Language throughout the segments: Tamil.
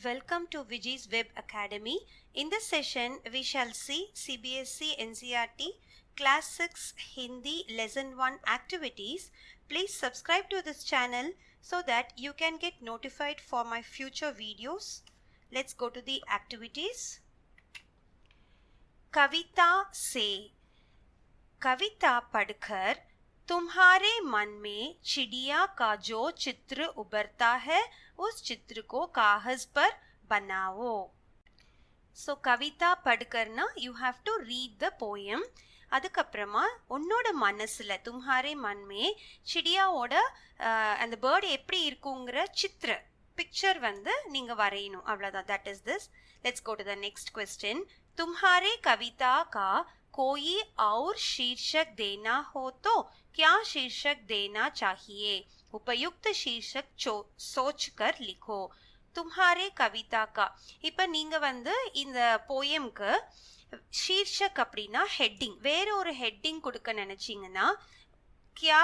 Welcome to Viji's Web Academy. In this session, we shall see CBSE NCERT Class 6 Hindi Lesson 1 activities. Please subscribe to this channel so that you can get notified for my future videos. Let's go to the activities. कविता से कविता पढ़कर तुम्हारे मन में चिड़िया का जो चित्र उभरता है उस चित्र को कागज पर बनाओ. So Kavita पढ़करना you have to read the poem. அதுக்கப்புறமா உன்னோட மனசுல तुम्हारे मन में चिड़ियाவோட அந்த பேர்ட் எப்படி இருக்குங்கிற சித்திர பிக்சர் வந்து நீங்க வரையணும். அவ்வளவுதான். that is this. Let's go to the next question. तुम्हारे कविता का कोई और शीर्षक देना हो तो क्या शीर्षक देना चाहिए? उपयुक्त शीर्षक सोचकर लिखो. तुम्हारे कविता का இப்ப நீங்க வந்து இந்த போயம்க்கு शीर्षक அப்படின்னா ஹெட்டிங், வேற ஒரு ஹெட்டிங் கொடுக்க நினைச்சீங்கன்னா क्या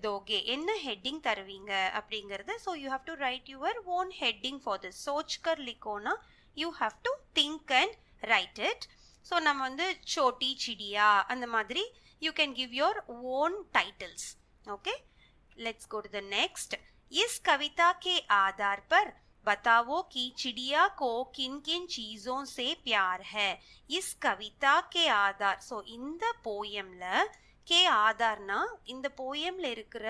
दोगे என்ன ஹெட்டிங் தருவீங்க அப்படிங்கறது. so you have to write your own heading for this. सोचकर लिखोனா you have to think and write it. so நம்ம வந்து छोटी चिड़िया அந்த மாதிரி you can give your own titles. okay, let's go to the next. इस कविता के आधार पर बताओ कि चिड़िया को किन किन चीजों से प्यार है. इस कविता के आधार. so இந்த போயம்ல கே ஆதார்னா இந்த போயம்ல இருக்கிற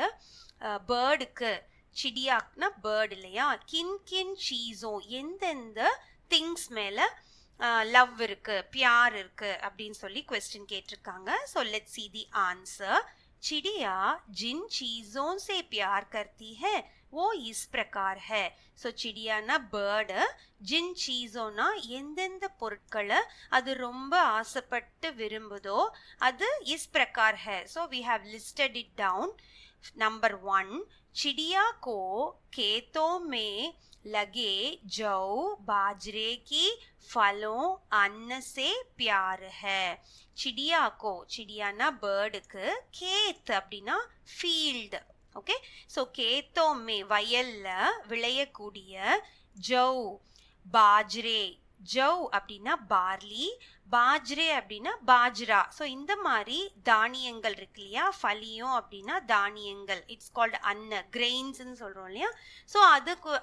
பேர்டுக்கு, சிடியாக்னா பேர்டு இல்லையா, கின் கின் சீஸோ எந்தெந்த திங்ஸ் மேல லவ் இருக்கு, பியார் இருக்கு அப்படின்னு சொல்லி क्वेश्चन கேட்டிருக்காங்க. so let's see the answer. चिड़िया जिन चीजों से प्यार करती है वो इस प्रकार है. so चिड़ियाना பேர்டு, ஜின் சீஸோனா எந்தெந்த பொருட்களை அது ரொம்ப ஆசைப்பட்டு விரும்புதோ அது इस प्रकार है. so we have listed it down. number 1, चिड़िया को खेतों में लगे जौ बाजरे की फलों अन्न से प्यार है. चिड़िया को, चिड़ियाना பேர்டுக்கு, கேத் அப்படின்னா ஃபீல்டு. ஓகே, ஸோ கேத்தோ மே வயல்ல விளையக்கூடிய ஜௌ, பாஜ்ரே, ஜௌ அப்படின்னா பார்லி, பாஜ்ரே அப்படின்னா பாஜ்ரா. ஸோ இந்த மாதிரி தானியங்கள் இருக்கு இல்லையா, ஃபலியும் அப்படின்னா தானியங்கள், இட்ஸ் கால்டு அன்ன, கிரெயின்ஸ்ன்னு சொல்றோம் இல்லையா. ஸோ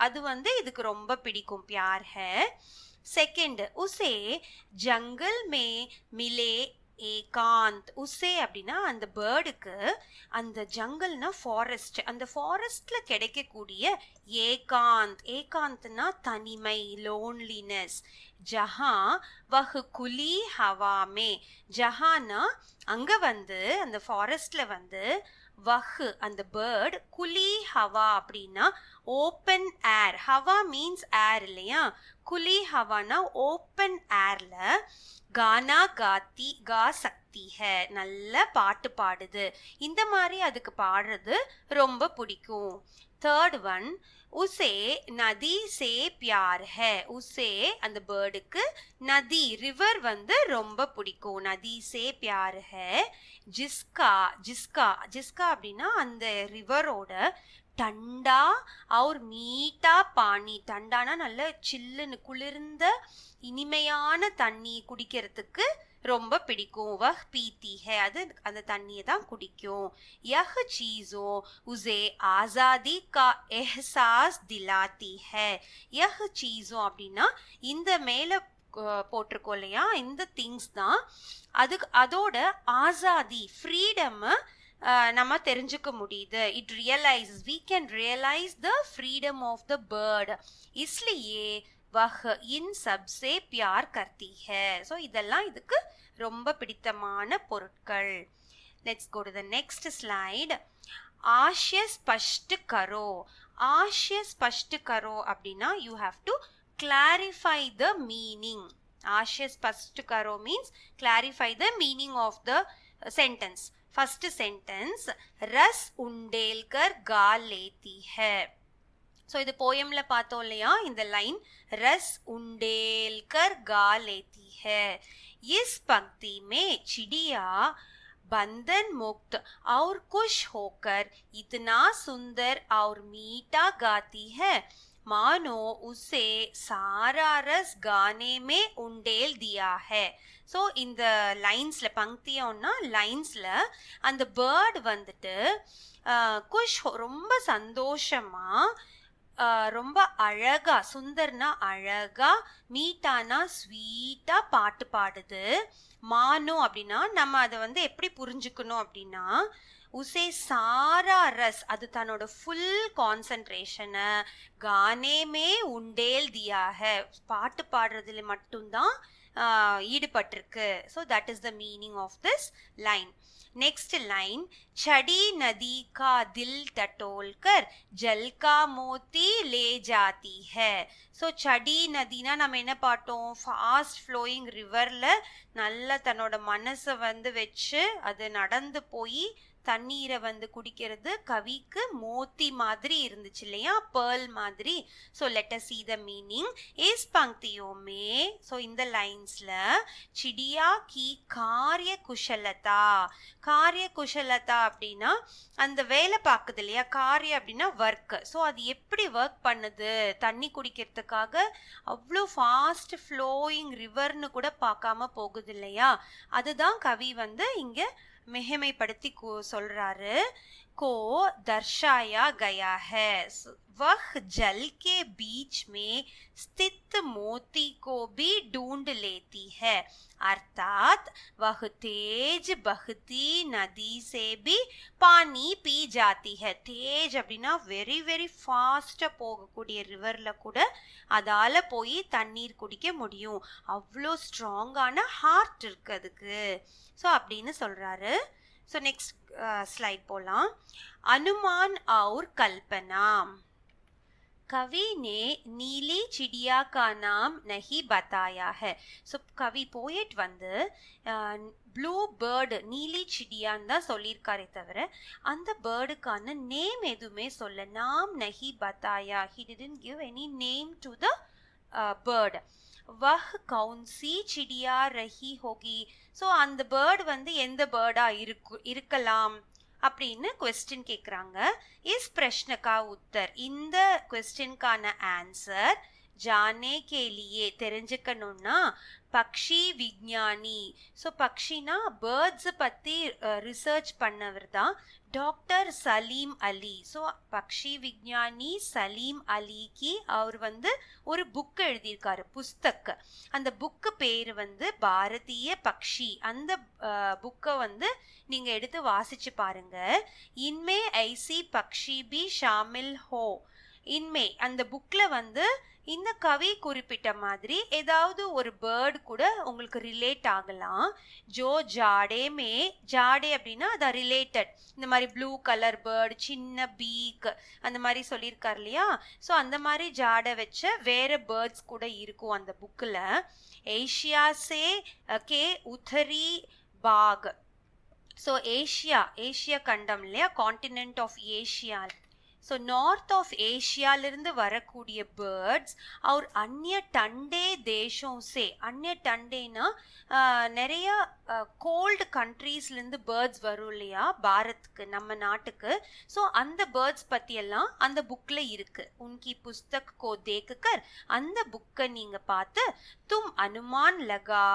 அது வந்து இதுக்கு ரொம்ப பிடிக்கும், பியார் ஹே. सेकेंड, उसे जंगल में मिले ஏகாந்த். உசே அப்படின்னா அந்த பேர்டுக்கு, அந்த ஜங்கல்னா ஃபாரஸ்ட், அந்த ஃபாரஸ்ட்ல கிடைக்கக்கூடிய ஏகாந்த், ஏகாந்த்னா தனிமை, லோன்லினஸ். ஜஹா வஹ் குலி ஹவாமே, ஜஹானா அங்க வந்து அந்த ஃபாரஸ்ட்ல வந்து, வஹ் அந்த பேர்ட், குலி ஹவா அப்படின்னா ஓப்பன் ஏர், ஹவா மீன்ஸ் ஏர் இல்லையா, குலி ஹவானா ஓப்பன் ஏர்ல கானா காத்தி கா சக்தி ஹே, நல்ல பாட்டு பாடுது. இந்த மாதிரி அதுக்கு பாடுறது ரொம்ப பிடிக்கும். தேர்ட் ஒன், உசே நதி சே பியார் ஹே. உசே அந்த பேர்டுக்கு நதி, ரிவர் வந்து ரொம்ப பிடிக்கும், நதி சே பியார் ஹே. ஜிஸ்கா, ஜிஸ்கா, ஜிஸ்கா அப்படின்னா அந்த ரிவரோட டண்டா और மீட்டா பானி, டண்டானா நல்ல சில்லுன்னு குளிர்ந்த இனிமையான தண்ணி குடிக்கிறதுக்கு ரொம்ப பிடிக்கும். வஹ் பீத்தி ஹே, அது அந்த தண்ணியை தான் குடிக்கும். யஹ் சீஸோ உசே ஆசாதி கா எஹ்சாஸ் திலாத்தி ஹே. யஹ் சீஸோ அப்படின்னா இந்த மேல போட்டிருக்கோம் இல்லையா, இந்த திங்ஸ் தான் அதுக்கு, அதோட ஆசாதி, ஃப்ரீடம் நம்ம தெரிஞ்சுக்க முடியுது. It realises, we can realize the freedom of the bird. इसलिए वह इन सब से प्यार करती है. so இதெல்லாம் இதுக்கு ரொம்ப பிடித்தமான பொருட்கள். let's go to the next slide. आशय स्पष्ट करो. आशय स्पष्ट करो அப்படின்னா you have to clarify the meaning. आशय स्पष्ट करो means clarify the meaning of the sentence. First sentence, रस उंडेलकर गा लेती है. सो இது போயம்ல பார்த்தோம் இல்லையா, இந்த லைன் रस उंडेलकर गा लेती है. इस पंक्ति में चिड़िया बंधन मुक्त और खुश होकर इतना सुंदर और मीठा गाती है मानो उसे सारा रस गाने में उंडेल दिया है. ஸோ இந்த லைன்ஸ்ல பங்கியோன்னா லைன்ஸ்ல அந்த பேர்டு வந்துட்டு குஷ் ரொம்ப சந்தோஷமா ரொம்ப அழகா, சுந்தர்னா அழகா, மீட்டானா ஸ்வீட்டா பாட்டு பாடுது. மானோ அப்படின்னா நம்ம அதை வந்து எப்படி புரிஞ்சுக்கணும் அப்படின்னா, உசே சாரா ரஸ், அது தன்னோட ஃபுல் கான்சன்ட்ரேஷனை கானேமே உண்டேல் தியாக, பாட்டு பாடுறதுல மட்டும்தான் ஈடுபட்டிருக்கு. So that is the meaning of this line. Next line, छड़ी नदी का दिल टटोल कर जल का मोती ले जाती है. ஸோ சடி நதினா நம்ம என்ன பார்த்தோம், ஃபாஸ்ட் ஃப்ளோயிங் ரிவர்ல நல்லா தன்னோட மனசை வந்து வச்சு அது நடந்து போய் தண்ணீரை வந்து குடிக்கிறது கவிக்கு மோத்தி மாதிரி இருந்துச்சு இல்லையா, பேர்ல் மாதிரி. So let us see the meaning. इस पंक्तियों में, ஸோ இந்த லைன்ஸ்ல சிடியா கி காரிய குஷலதா, காரிய குஷலதா அப்படின்னா அந்த வேலை பார்க்குது இல்லையா, காரிய அப்படின்னா ஒர்க். ஸோ அது எப்படி ஒர்க் பண்ணுது, தண்ணி குடிக்கிறதுக்காக அவ்வளோ ஃபாஸ்ட் ஃப்ளோயிங் ரிவர்னு கூட பார்க்காம போகுது இல்லையா, அதுதான் கவி வந்து இங்க மிகைமைப்படுத்தி சொல்றாரு. को दर्शाया गया है. वह जल के बीच में स्थित मोती को भी ढूंढ लेती है, अर्थात वह तेज बहती नदी से भी पानी पी जाती है. तेज அப்படின்னா வெரி வெரி ஃபாஸ்டா போகக்கூடிய ரிவர்ல கூட அதால போய் தண்ணீர் குடிக்க முடியும், அவ்வளோ ஸ்ட்ராங்கான ஹார்ட் இருக்கு அதுக்கு. ஸோ அப்படின்னு சொல்றாரு. ஸோ நெக்ஸ்ட் स्लाइड போலாம். अनुमान और कल्पना. कवि ने नीली चिड़िया का नाम नहीं बताया है. ஸோ கவி போயட் வந்து ப்ளூ பேர்டு நீலி சிடியான்னு தான் சொல்லியிருக்காரே தவிர அந்த பேர்டுக்கான நேம் எதுவுமே சொல்ல. நாம் நஹி பத்தாயா, he didn't give any name to the bird. वह कौन सी चिड़िया रही होगी. ஸோ அந்த பேர்டு வந்து எந்த பேர்டா இருக்கலாம் அப்படின்னு கொஸ்டின் கேட்குறாங்க. இஸ் பிரஷ்னக்கா உத்தர், இந்த கொஸ்டின்கான ஆன்சர் ஜானே கேலியே தெரிஞ்சுக்கணும்னா பக்ஷி விஞ்ஞானி. ஸோ பக்ஷினா பேர்ட்ஸை பற்றி ரிசர்ச் பண்ணவர் தான் டாக்டர் சலீம் அலி. ஸோ பக்ஷி விஞ்ஞானி சலீம் அலிக்கு அவர் வந்து ஒரு புக்கு எழுதியிருக்காரு, புஸ்தக். அந்த புக்கு பேர் வந்து பாரதிய பக்ஷி. அந்த புக்கை வந்து நீங்க எடுத்து வாசிச்சு பாருங்க. இன்மே ஐசி பக்ஷி பி ஷாமில் ஹோ. இன்மே அந்த புக்ல வந்து இந்த கவி குறிப்பிட்ட மாதிரி ஏதாவது ஒரு பேர்டு கூட உங்களுக்கு ரிலேட் ஆகலாம். ஜோ ஜாடேமே, ஜாடே அப்படின்னா அது ரிலேட்டட், இந்த மாதிரி ப்ளூ கலர் பேர்டு, சின்ன பீக் அந்த மாதிரி சொல்லியிருக்காரு இல்லையா. ஸோ அந்த மாதிரி ஜாடை வச்ச வேற பேர்ட்ஸ் கூட இருக்கும் அந்த புக்கில். ஏஷியா சே கே உத்தரி பாக். ஸோ ஏஷியா கண்டம் இல்லையா, continent of Asia. So north of ஏஷியாலிருந்து வரக்கூடிய பேர்ட்ஸ் और अन्य ठंडे देशों से, अन्य ठंडेना நிறைய கோல்டு கண்ட்ரீஸ்லேருந்து பேர்ட்ஸ் வரும் இல்லையா பாரத்துக்கு, நம்ம நாட்டுக்கு. ஸோ அந்த பேர்ட்ஸ் பற்றியெல்லாம் அந்த புக்கில் இருக்குது. உன்கி புஸ்தக் கோ தேக்குக்கர், அந்த புக்கை நீங்கள் பார்த்து தும் அனுமான் லகா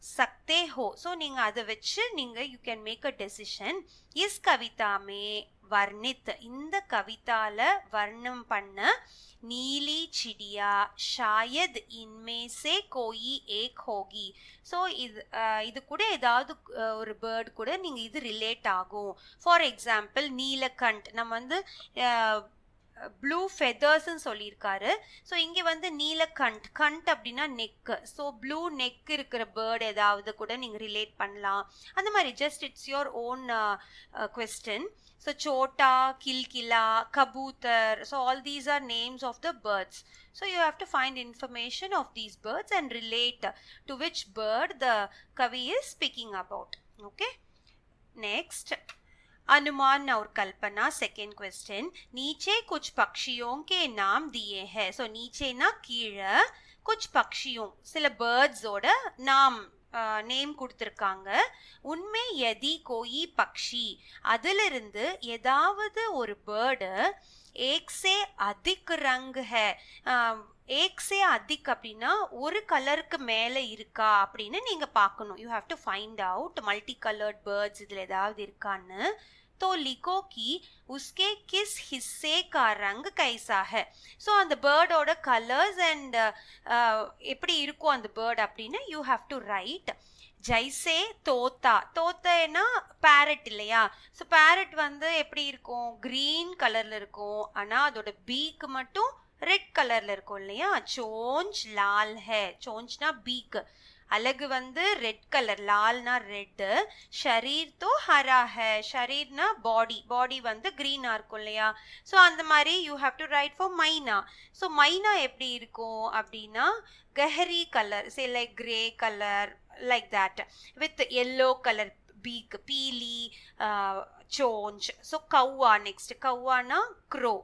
सकते हो. ஸோ நீங்கள் அதை வச்சு நீங்கள் you can make a decision. இஸ் கவிதாமே வர்ணித், இந்த கவிதால வர்ணம் பண்ண नीली चिड़िया शायद इनमें से कोई एक होगी. ஸோ இது கூட ஏதாவது ஒரு பேர்டு கூட நீங்கள் இது ரிலேட் ஆகும். ஃபார் எக்ஸாம்பிள் நீலகண்ட், நம்ம வந்து ப்ளூ ஃபெதர்ஸ்ன்னு சொல்லியிருக்காரு. ஸோ இங்கே வந்து நீலகண்ட், கண்ட் அப்படின்னா நெக்கு. ஸோ ப்ளூ நெக் இருக்கிற பேர்டு ஏதாவது கூட நீங்கள் ரிலேட் பண்ணலாம். அந்த மாதிரி just it's your own question. So சோட்டா, கில்கிலா, கபூத்தர், so all these are names of the birds. So you have to find information of these birds and relate to which bird the kavi is speaking about. Okay. Next, अनुमान और कल्पना. सेकेंड क्वेश्चन, नीचे कुछ पक्षियों के नाम दिए हैं. सो नीचे ना कीழே कुछ पक्षियों, சில பேர்ட்ஸோட நாம் நேம் கொடுத்துருக்காங்க. உண்மை எதி கோயி பக்ஷி, அதிலிருந்து ஏதாவது ஒரு பேர்டு एक से अधिक रंग है. एक से अधिक அப்படின்னா ஒரு கலருக்கு மேல இருக்கா அப்படின்னு நீங்க பார்க்கணும். You have to find out multi coloured birds இதுல ஏதாவது இருக்கான்னு. तो लिखो कि उसके किस हिस्से का रंग कैसा है. ஸோ அந்த பேர்டோட கலர்ஸ் அண்ட் எப்படி இருக்கும் அந்த பேர்ட் அப்படின்னு யூ ஹாவ் டு ரைட். ஜைசே தோத்தா, தோத்தேன்னா பேரட் இல்லையா? ஸோ பேரட் வந்து எப்படி இருக்கும், கிரீன் கலர்ல இருக்கும், ஆனா அதோட பீக் மட்டும் ரெட் கலர்ல இருக்கும் இல்லையா? சோஞ்ச் லால் ஹே, சோஞ்ச்னா பீக், अलग வந்து ரெட் கலர், லால்னா ரெட். ஷரீர் தோ ஹரா ஹே, ஷரீர்னா பாடி, பாடி வந்து கிரீனா இருக்கும் இல்லையா? ஸோ அந்த மாதிரி you have to write for myna. So myna எப்படி இருக்கும் அப்படின்னா கஹரி colour, say like grey colour, like that with yellow color beak, peely, chonch. So kawwa, next kawwa na crow.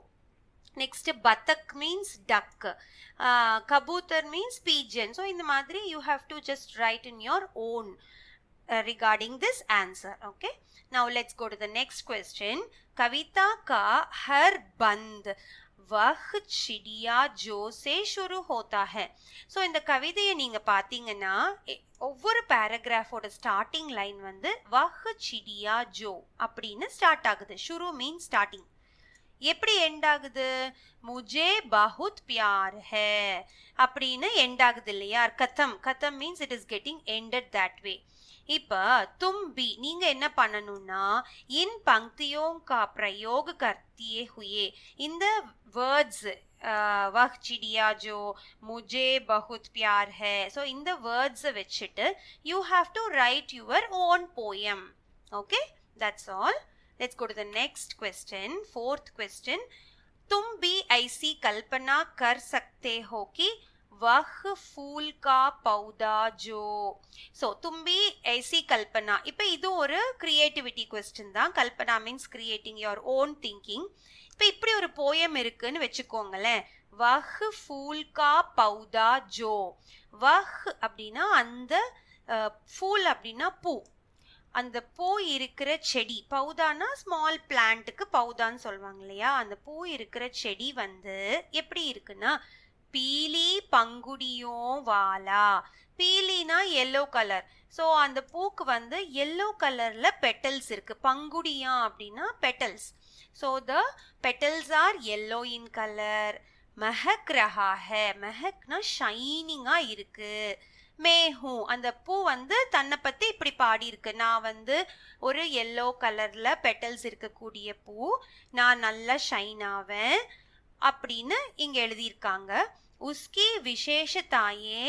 Next batak means duck, kabutar means pigeon. So in the madri you have to just write in your own regarding this answer. Okay, now let's go to the next question. Kavita ka har band वह चिड़िया जो से शुरू होता है. ஸோ இந்த கவிதையை நீங்க பார்த்தீங்கன்னா ஒவ்வொரு பேராகிராஃபோட ஸ்டார்டிங் லைன் வந்து வஹ் சிடியா ஜோ அப்படின்னு ஸ்டார்ட் ஆகுது. ஷுரு மீன் ஸ்டார்டிங். எப்படி எண்ட் ஆகுது? முஜே பஹுத் பியார் ஹே அப்படின்னு எண்ட் ஆகுது இல்லையா? கதம், கதம் means it is getting ended that way. இப்ப तुम भी நீங்க என்ன பண்ணணும்னா इन पंक्तियों का प्रयोग करते हुए இந்த words वह चिड़िया जो मुझे बहुत प्यार है, so இந்த words வச்சிட்டு you have to write your own poem. Okay, that's all. Let's go to the next question, fourth question. तुम भी ऐसी कल्पना कर सकते हो कि वह फूल का पौधा जो. so तुम भी ऐसी कल्पना, இப்ப இது ஒரு கிரியேட்டிவிட்டி क्वेश्चन தான். Kalpana means creating your own thinking. இப்ப இப்படி ஒரு போயம் இருக்குன்னு வெச்சுக்கோங்களேன். வஹ் ஃபூல் கா பௌதா ஜோ. வஹ் அப்படின்னா அந்த, ஃபூல் அப்படின்னா பூ, அந்த பூ இருக்கிற செடி, பௌதானா ஸ்மால் பிளான்ட்டுக்கு பௌதான்னு சொல்லுவாங்க இல்லையா? அந்த பூ இருக்கிற செடி வந்து எப்படி இருக்குன்னா பீலி பங்குடியோ வாலா. பீலினா எல்லோ கலர். ஸோ அந்த பூக்கு வந்து எல்லோ கலர்ல பெட்டல்ஸ் இருக்கு. பங்குடியா அப்படின்னா petals. So the petals are yellow in colour. மெஹக் ரஹா ஹே, மெஹக்னா ஷைனிங்கா இருக்கு. மேஹூ, அந்த பூ வந்து தன்னை பத்தி இப்படி பாடி இருக்கு, நான் வந்து ஒரு எல்லோ கலர்ல பெட்டல்ஸ் இருக்கக்கூடிய பூ, நான் நல்லா ஷைன் ஆவேன் அப்படின்னு இங்க எழுதியிருக்காங்க. உஸ்கி விசேஷதாயே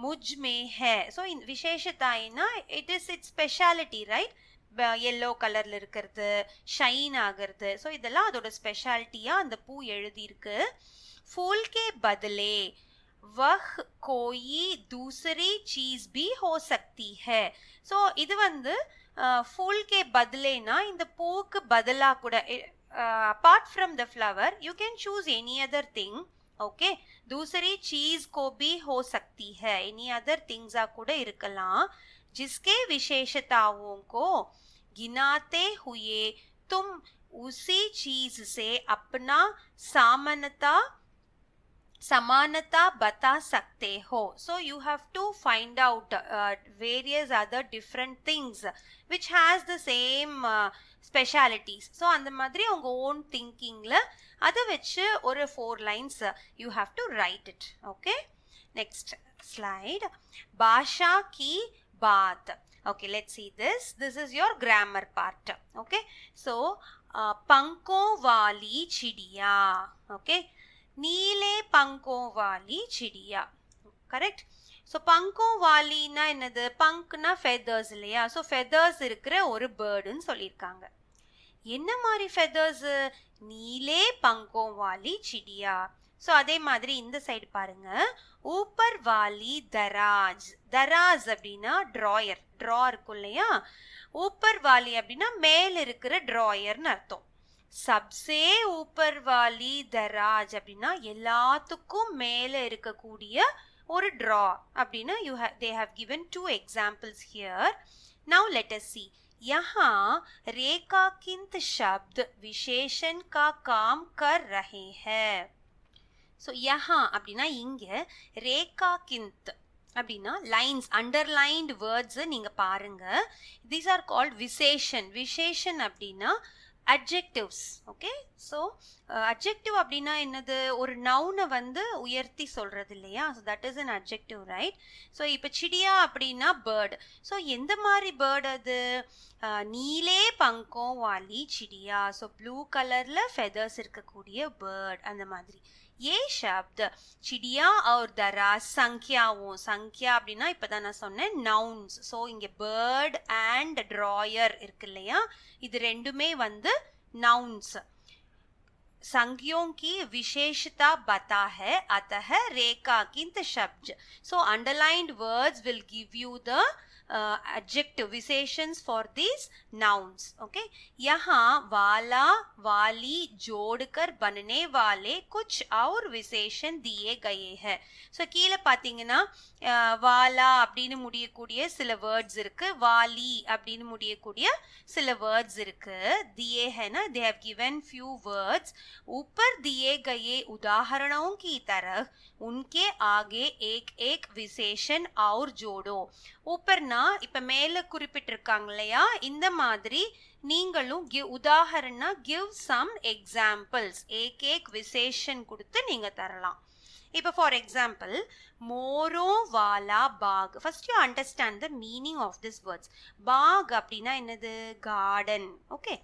முஜ் மே ஹே. ஸோ இந்த விசேஷதாயினா it is its speciality, right? Yellow கலர்ல இருக்கிறது, ஷைன் ஆகிறது. ஸோ இதெல்லாம் அதோட ஸ்பெஷாலிட்டியா அந்த பூ எழுதியிருக்கு. ஃபூல் கே பதலே वह कोई दूसरी चीज भी हो सकती है. ஸோ இது வந்து ஃபூல் கே பதலேனா இந்த பூக்கு பதிலா கூட, apart from the flower you can choose any other thing. okay, दूसरी चीज को भी हो सकती है, any other things கூட இருக்கலாம். जिसके विशेषताओं को गिनाते हुए तुम उसी चीज से अपना समानता बता सकते हो. so you have to find out various other different things which has the same specialities. so அந்த மாதிரி உங்க ஓன் திங்கிங்ல அதை வச்சு ஒரு 4 lines you have to write it. okay, next slide. பாஷா की बात. okay, let's see this. This is your grammar part. okay, so पंखों वाली चिड़िया. okay, नीले पंखों वाली चिड़िया. करेक्ट. ஸோ பங்கோं வாலினா என்னது? பங்க்னா ஃபெதர்ஸ் இல்லையா? ஸோ ஃபெதர்ஸ் இருக்கிற ஒரு பேர்டுன்னு சொல்லியிருக்காங்க. என்ன மாதிரி ஃபெதர்ஸ்? நீலே பங்கோं वाली चिड़िया. ஸோ அதே மாதிரி இந்த சைடு பாருங்க. ஊப்பர் வாலி தராஜ். தராஜ் அப்படின்னா ட்ராயர், ட்ரா இருக்கும் இல்லையா? ஊப்பர் வாலி அப்படின்னா மேல இருக்கிற ட்ராயர்னு அர்த்தம். சப்சே ஊப்பர் வாலி தராஜ் அப்படின்னா எல்லாத்துக்கும் மேல இருக்கக்கூடிய ஒரு ட்ரா அப்படின்னு they have given 2 examples here. now let us see. यहाँ रेखाकिंत शब्द विशेषण का काम कर रहे हैं. ஸோ யஹா அப்படின்னா இங்கே ரேகாகிந்த் அப்படின்னா லைன்ஸ் அண்டர்லைன்டு வேர்ட்ஸை நீங்கள் பாருங்க. These are called visheshan. விசேஷன் அப்படின்னா அட்ஜெக்டிவ்ஸ். ஓகே, ஸோ அட்ஜெக்டிவ் அப்படின்னா என்னது? ஒரு நவுனை வந்து உயர்த்தி சொல்றது இல்லையா? So that is an adjective, right? So இப்போ சிடியா அப்படின்னா பேர்டு. ஸோ எந்த மாதிரி பேர்டு அது? நீலே பங்கோம் வாலி சிடியா. ஸோ ப்ளூ கலரில் ஃபெதர்ஸ் இருக்கக்கூடிய பேர்ட், அந்த மாதிரி. ये शब्द चिड़िया और दराज संख्याओं. संख्या அப்படின்னா இப்பதான் நான் சொன்னேன் நவுன்ஸ். ஸோ இங்க பேர்ட் அண்ட் ட்ராயர் இருக்கு இல்லையா? இது ரெண்டுமே வந்து நவுன்ஸ். संज्ञों की विशेषता बता है, अतः रेखांकित शब्द. So underlined words will give you the adjective विशेषण for these nouns. Okay, यहाँ वाला वाली जोड़कर बनने वाले कुछ और विशेषण दिए गए हैं. ஸோ கீழே பார்த்தீங்கன்னா வாலா அப்படின்னு முடியக்கூடிய சில வேர்ட்ஸ் இருக்கு, வாலி அப்படின்னு முடியக்கூடிய சில வேர்ட்ஸ் இருக்கு. दिए है ना, they have given few words. ऊपर दिए गए उदाहरणों की तरह उनके आगे एक एक विशेषण और जोड़ो. ஊப்பர்னா இப்ப மேல குறிப்பிட்டிருக்காங்க இல்லையா? இந்த மாதிரி நீங்களும் உதாரணா give some examples, एक एक விசேஷன் கொடுத்து நீங்க தரலாம். இப்போ ஃபார் எக்ஸாம்பிள், மோரோ வாலா பாக். First you understand the meaning of this words. பாக் அப்படின்னா என்னது? கார்டன். ஓகே,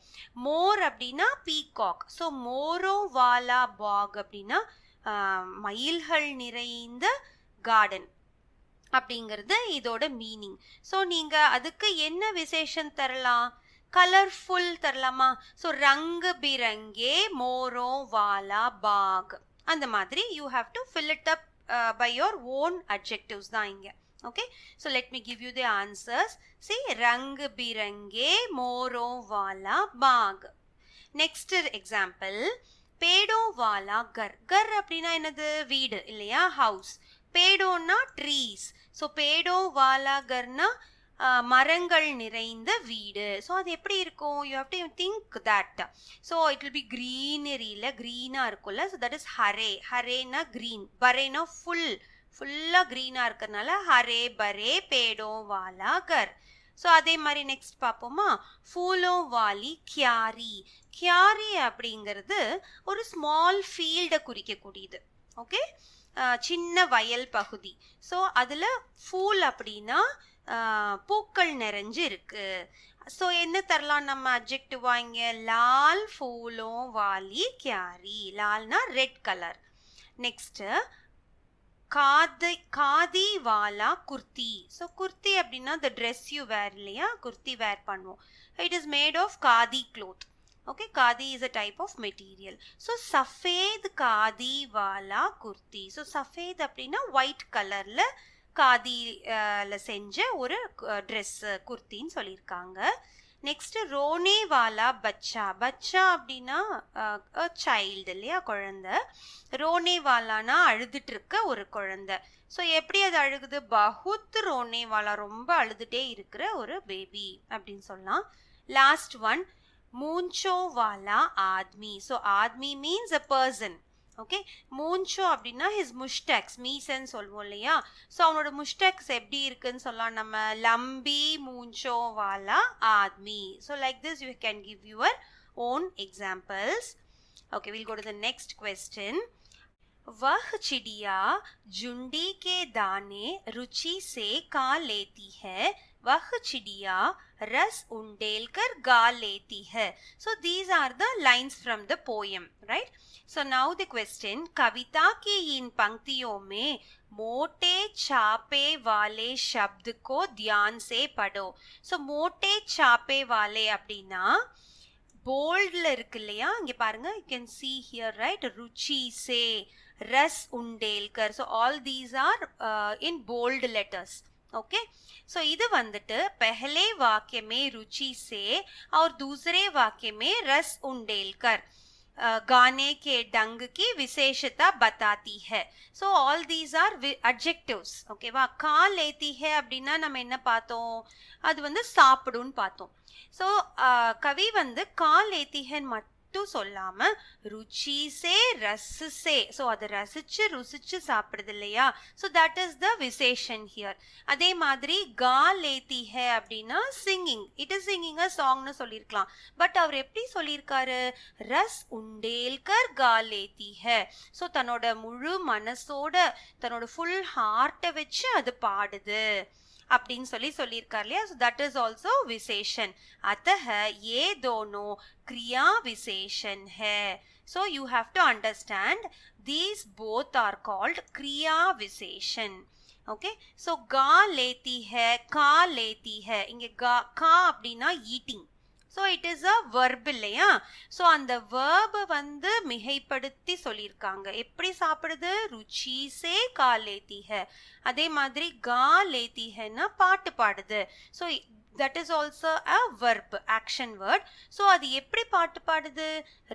மோர் அப்படின்னா பீகாக். ஸோ மோரோ வாலா பாக் அப்படின்னா மயில்கள் நிறைந்த கார்டன் அப்படிங்கிறது இதோட மீனிங். ஸோ நீங்க அதுக்கு என்ன விசேஷம் தரலாம்? கலர்ஃபுல் தரலாமா? ஸோ ரங்கு பிரங்கே மோரோ வாலா பாக், அந்த மாதிரி you have to fill it up by your own adjectives தான் இங்க. Okay, so let me give you the answers. See, ரங்கு பிரங்கே மோரோ வாலா பாக். நெக்ஸ்ட் எக்ஸாம்பிள், பேடோ வாலா கர். கர் அப்படின்னா என்னது? வீடு இல்லையா? ஹவுஸ். பேடோன்னா ட்ரீஸ். ஸோ பேடோ வாலா கர்னா மரங்கள் நிறைந்த வீடு. ஸோ அது எப்படி இருக்கும்? You have to think that. So it will be க்ரீனரியில் க்ரீனாக இருக்கும்ல. ஸோ தட் இஸ் ஹரே. ஹரேனா க்ரீன், பரேனா ஃபுல்லாக க்ரீனாக இருக்கிறதுனால ஹரே பரே பேடோ வாலா கர். ஸோ அதே மாதிரி நெக்ஸ்ட் பார்ப்போமா? ஃபூலோ வாலி கியாரி. கியாரி அப்படிங்கிறது ஒரு ஸ்மால் ஃபீல்டை குறிக்கக்கூடியது. ஓகே, சின்ன வயல் பகுதி. ஸோ அதில் ஃபூல் அப்படின்னா பூக்கள் நிறைஞ்சு இருக்கு. ஸோ என்ன தரலாம் நம்ம அட்ஜெக்டிவ் வாங்க? லால் ஃபூலோ வாலி கியாரி. லால்னா ரெட் கலர். நெக்ஸ்ட் காதி வாலா குர்த்தி. ஸோ குர்த்தி அப்படின்னா த ட்ரெஸ் யூ வேர் இல்லையா? குர்த்தி வேர் பண்ணுவோம். It is made of khadi cloth. Okay, khadi is a type of material. So safed khadi wala kurti. So safed அப்படின்னா white கலர்ல காதியில் செஞ்ச ஒரு ட்ரெஸ் குர்த்தின்னு சொல்லியிருக்காங்க. நெக்ஸ்ட் ரோனே வாலா பச்சா. பச்சா அப்படின்னா சைல்டு இல்லையா? குழந்தை. ரோனே வாலானா அழுதுட்டு இருக்க ஒரு குழந்தை. ஸோ எப்படி அது அழுகுது? பஹுத் ரோனே வாலா, ரொம்ப அழுதுட்டே இருக்கிற ஒரு பேபி அப்படின்னு சொல்லலாம். லாஸ்ட் ஒன், மூஞ்சோ வாலா ஆத்மி. So aadmi means a person. Okay, மூஞ்சோ அப்படின்னா ஹிஸ் முஷ்டக்ஸ், மீசன்னு சொல்லுவோம் இல்லையா? ஸோ அவனோட முஷ்டக்ஸ் எப்படி இருக்குன்னு சொல்லலாம் நம்ம? லம்பி மூஞ்சோ வாலா ஆத்மி. So like this you can give your own examples. Okay, will go to the next question. वह चिड़िया झुंडी के दाने रुचि से खा लेती है, वह चिड़िया रस उंडेलकर गा लेती है. So these are the lines from the poem, right? So now the question, कविता की इन पंक्तियों में मोटे छापे वाले शब्द को ध्यान से पढ़ो. So मोटे छापे वाले அப்படின்னா போல்ட்ல இருக்கு இல்லையா? இங்க பாருங்க, you can see here, right? रुचि से, रस उंडेलकर. So all these are in bold letters. Okay, so இது வந்துட்டு पहले वाक्य में रुचि से और दूसरे वाक्य में रस उंडेलकर. गाने के ढंग की विशेषता बताती है. So all these are adjectives. ஓகேவா? கா லேத்தி है அப்படின்னா நம்ம என்ன பார்த்தோம்? அது வந்து சாப்பிடுன்னு பார்த்தோம். ஸோ கவி வந்து கா லேத்தி ஹேன்னு மட்டும் சொல்லாம ருச்சி சே ரஸ் சே, ஸோ அதை ரசிச்சு ருசிச்சு சாப்பிடுது இல்லையா? So that is the visheshan here. அதே மாதிரி கா லேத்தி ஹே அப்படின்னா singing, it is singing a சாங்னு சொல்லியிருக்கலாம். பட் அவர் எப்படி சொல்லியிருக்காரு? ரஸ் உண்டேல்கர் கா லேத்தி ஹே. ஸோ தன்னோட முழு மனசோட தன்னோட ஃபுல் ஹார்ட்டை வச்சு அது பாடுது அப்படின்னு சொல்லியிருக்கார் இல்லையா? So that is also visheshan. अतः ये दोनों क्रिया विशेषण है. So you have to understand these both are called क्रिया विशेषण. Okay, so गा लेती है, खा लेती है. இங்க கா அப்படின்னா eating. So it is a verb இல்லையா? ஸோ அந்த வேர்பை வந்து மிகைப்படுத்தி சொல்லியிருக்காங்க. எப்படி சாப்பிடுது? ருச்சி சே கா லேத்தி ஹை. அதே மாதிரி கா லேத்தி ஹைன்னா பாட்டு பாடுது. So that is also a verb, action word. So அது எப்படி பாட்டு பாடுது?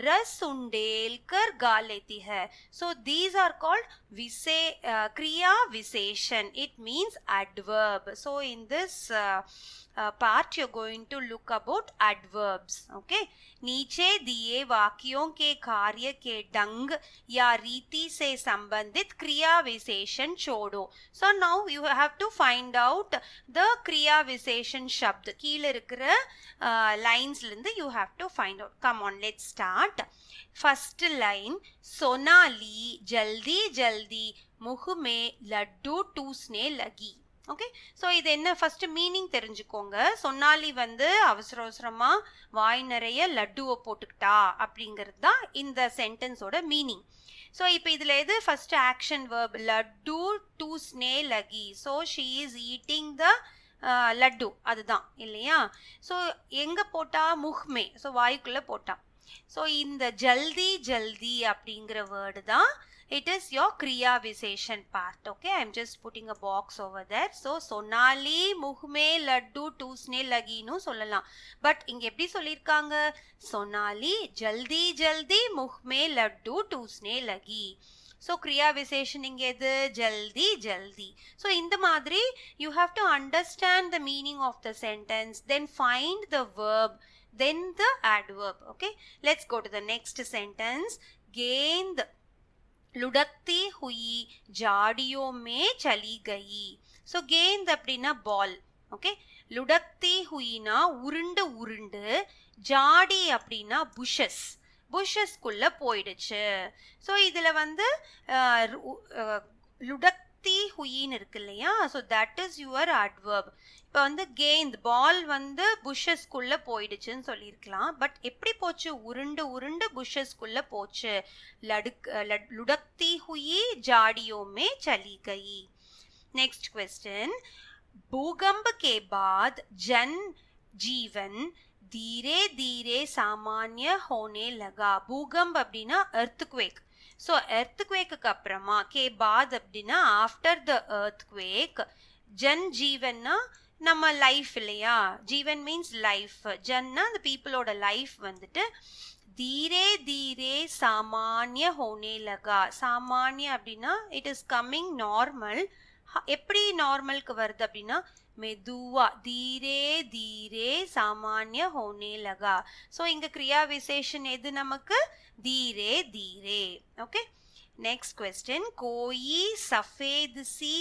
ரஸ் உண்டேல்கர் கா லேத்தி high. So these are called kriya visheshan. It means adverb. So in this part you're going to look about adverbs. Okay, नीचे दिए वाक्यों के कार्य के ढंग या रीति से संबंधित क्रिया विशेषण छोड़ो. So now you have to find out the क्रिया विशेषण शब्द. கீழ இருக்கிற லைன்ஸ்ல இருந்து you have to find out. Come on, let's start. First line, Sonali जल्दी जल्दी मुँह में लड्डू टूसने लगी. ஓகே, ஸோ இது என்ன ஃபர்ஸ்ட் மீனிங் தெரிஞ்சுக்கோங்க. சொன்னாலி வந்து அவசர அவசரமா வாய் நிறைய லட்டுவை போட்டுக்கிட்டா அப்படிங்கிறது தான் இந்த சென்டென்ஸோட மீனிங். ஸோ இப்போ இதில் எது ஃபர்ஸ்ட் ஆக்ஷன் வேர்ப்? லட்டு டூஸ்னே லகி. So she is eating the laddu, அதுதான் இல்லையா? ஸோ எங்கே போட்டா? முஹ்மே, ஸோ வாய்க்குள்ளே போட்டா. ஸோ இந்த ஜல்தி ஜல்தி அப்படிங்கிற வேர்டு தான் it is your kriya visheshan part. Okay, I am just putting a box over there. So sonali muh mein laddu toosne lagi nu sollalam. But inge eppadi sollirukanga? Sonali jaldi jaldi muh mein laddu toosne lagi. So kriya visheshan inge edu? Jaldi jaldi. So indha madri you have to understand the meaning of the sentence, then find the verb, then the adverb. Okay, let's go to the next sentence. गेंद लुढ़कती हुई झाड़ियों में चली गई. ஸோ गेंद அப்படின்னா பால். ஓகே, லுடக்தி ஹுயினா உருண்டு உருண்டு, ஜாடி அப்படின்னா புஷஸ், புஷஸ்குள்ள போயிடுச்சு. ஸோ இதில் வந்து லுடக்தி ஹுயின்னு இருக்கு இல்லையா? So that is your adverb. இப்போ வந்து கேந்த் பால் வந்து புஷஸ்குள்ள போயிடுச்சுன்னு சொல்லியிருக்கலாம். பட் எப்படி போச்சு? உருண்டு உருண்டு புஷஸ்குள்ள போச்சு. லுடக்தி ஹுயி ஜாடியோ மே चली गई. नेक्स्ट क्वेश्चन, भूकंप के बाद जन जीवन धीरे धीरे सामान्य होने लगा. भूकंप அப்படின்னா earthquake. ஸோ earthquake அப்புறமா கே பாத் அப்படின்னா ஆஃப்டர் த earthquake, ஜன் ஜீவன்னா நம்ம லைஃப் இல்லையா? ஜீவன் மீன்ஸ் லைஃப், ஜன்னா அந்த பீப்புளோட லைஃப் வந்துட்டு धीरे धीरे सामान्य होने लगा. सामान्य அப்படின்னா இட் இஸ் கம்மிங் நார்மல். எப்படி நார்மலுக்கு வருது அப்படின்னா மெதுவா, धीरे धीरे सामान्य होने लगा. ஸோ இங்க கிரியா விசேஷன் எது நமக்கு? धीरे धीरे. ஓகே, नेक्स्ट क्वेश्चन, कोई सफेद सी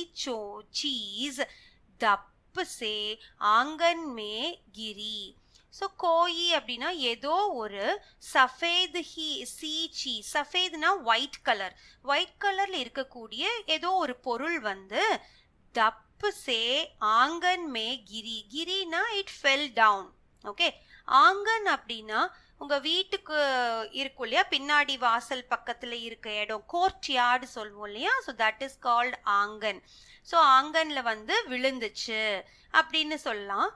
चीज दप से आंगन में गिरी. ஸோ கோயி அப்படின்னா ஏதோ ஒரு சஃபேத் சீச்சி, சஃபேத்னா ஒயிட் கலர், ஒயிட் கலர்ல இருக்கக்கூடிய ஏதோ ஒரு பொருள் வந்து தப்பு சே ஆங்கன் மே கிரி. கிரினா it felt down. Okay, Aangan அப்படின்னா உங்க வீட்டுக்கு இருக்கும் இல்லையா, பின்னாடி வாசல் பக்கத்துல இருக்க இடம், கோர்ட் யார்டு சொல்லுவோம் இல்லையா? So that is called aangan. So ஆங்கன்ல வந்து விழுந்துச்சு அப்படின்னு சொல்லலாம்.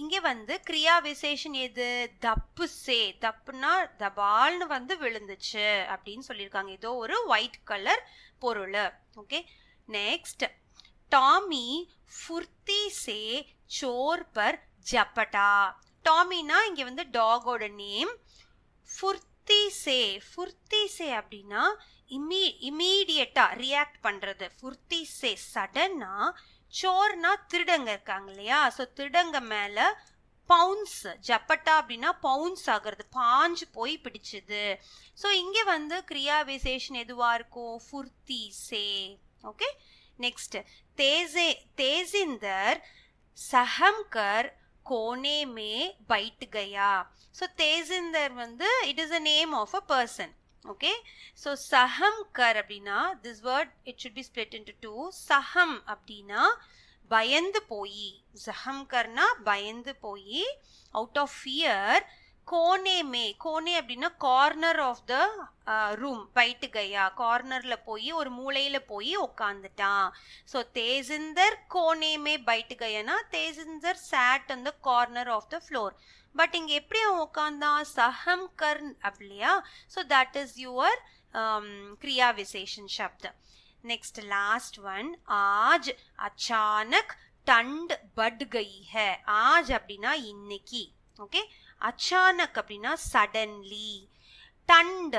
இங்க வந்து கிரியா விசேஷன் எது? தப்பு சே, தப்புனா தபால்னு வந்து விழுந்துச்சு அப்படின்னு சொல்லியிருக்காங்க. ஏதோ ஒரு ஒயிட் கலர் பொருள். ஓகே, நெக்ஸ்ட், டாமி ஃபுர்த்தி சே சோர் பர் ஜப்பட்டா. டாமினா இங்க வந்து டாகோட நேம். ஃபுர்த்தி ஃபுர்த்தி சே அப்படின்னா இமீடியட்டா ரியாக்ட் பண்றது. ஃபுர்த்தி சே சடனா. சோர்னா திருடங்க இருக்காங்க இல்லையா, ஸோ திருடங்க மேல பவுன்ஸ், ஜப்பட்டா அப்படின்னா பவுன்ஸ் ஆகுறது, பாஞ்சு போய் பிடிச்சது. ஸோ இங்க வந்து கிரியா விசேஷன் எதுவா இருக்கும், ஃபுர்த்தி சே. ஓகே, நெக்ஸ்ட் तेजिंदर सहम कर कोने में बैठ गया. So तेजिंदर வந்து it is a name of a person. Okay, so सहम कर அப்படின்னா this word it should be split into two. सहम அப்படின்னா பயந்து போய், ஜஹம் கர்னா பயந்து போய், out of fear. கோனே மே, கோனே அப்படின்னா கார்னர் ஆஃப் த ரூம், பைட்டு கயா கார்னர்ல போய் ஒரு மூலையில போய் உட்காந்துட்டான். ஸோ தேஜிந்தர் கோனே மே பைட்டு கயானா Tejinder sat on the corner of the floor. But இங்க எப்படி அவன் உட்காந்தான், சஹம் கர் அப்படியா. ஸோ தட் இஸ் யுவர் क्रिया विशेषण शब्द. नेक्स्ट लास्ट वन, आज अचानक ठंड बढ़ गई है. आज அப்படின்னா இன்னைக்கு. ஓகே, அச்சானக் அப்படின்னா சடன்லி. டண்ட்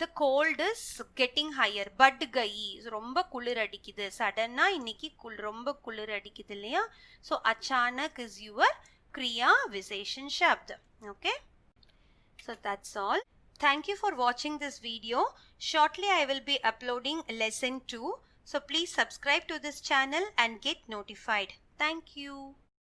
the cold is getting higher. But கை ரொம்ப குளிர் அடிக்குது. சடனா இன்னைக்கு ரொம்ப குளிர் அடிக்குது இல்லையா. So achanak is your kriya visheshan shabd. Okay, so that's all. Thank you for watching this video. Shortly I will be uploading lesson 2. So please subscribe to this channel and get notified. Thank you.